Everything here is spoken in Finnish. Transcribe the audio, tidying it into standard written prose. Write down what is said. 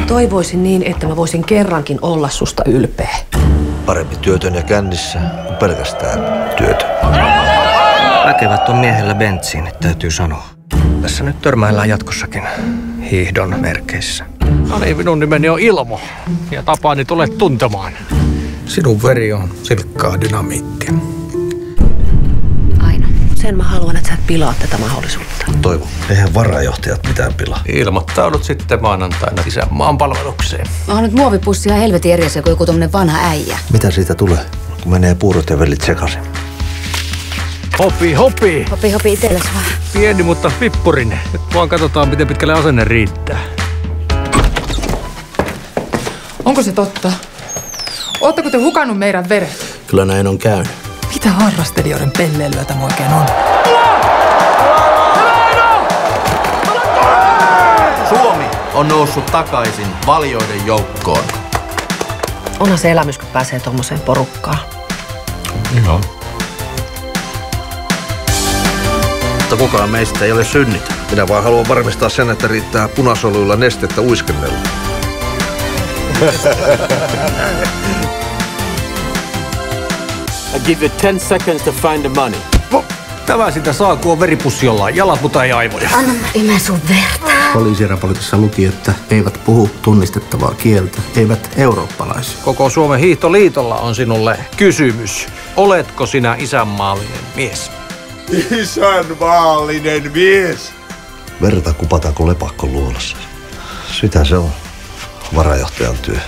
Toivoisin niin, että mä voisin kerrankin olla susta ylpeä. Parempi työtön ja kännissä kuin pelkästään työtön. Väkevät on miehellä bensiin, täytyy sanoa. Tässä nyt törmäillään jatkossakin hiihdon merkeissä. No niin, minun nimeni on Ilmo ja tapaani tulet tuntemaan. Sinun veri on silkkaa dynamiittia. Aina. Sen mä haluan, että sä et pilaa tätä mahdollisuutta. Toivon. Eihän varajohtajat mitään pilaa. Ilmoittaudut sitten maanantaina isänmaan palvelukseen. Mä oon nyt muovipussia helvetin eri asia kuin joku tommonen vanha äijä. Mitä siitä tulee, kun menee puurot ja vellit sekaisin? Hopi, hopi! Hopi itelles vaan. Pieni, mutta pippurinen. Nyt vaan katsotaan, miten pitkälle asenne riittää. Onko se totta? Ootteko te hukannut meidän veret? Kyllä näin on käynyt. Mitä harrastelijoiden pelleilyä tämä oikein on? Suomi on noussut takaisin valioiden joukkoon. Onhan se elämys, kun pääsee tommoseen porukkaan. Joo. Mutta kukaan meistä ei ole synnitä. Minä vaan haluan varmistaa sen, että riittää punasoluilla nestettä uiskennella. I give you 10 seconds to find the money. Tämä sitä saa, kun on veripussi jollain. Jalat, mutta ei aivoja. Anna mä imeen sun verta. Poliisiraportissa luki, että eivät puhu tunnistettavaa kieltä, eivät eurooppalaisia. Koko Suomen hiihtoliitolla on sinulle kysymys. Oletko sinä isänmaallinen mies? Isänmaallinen mies! Verta kupataan kuin lepakko luolassa. Sitä se on varajohtajan työ.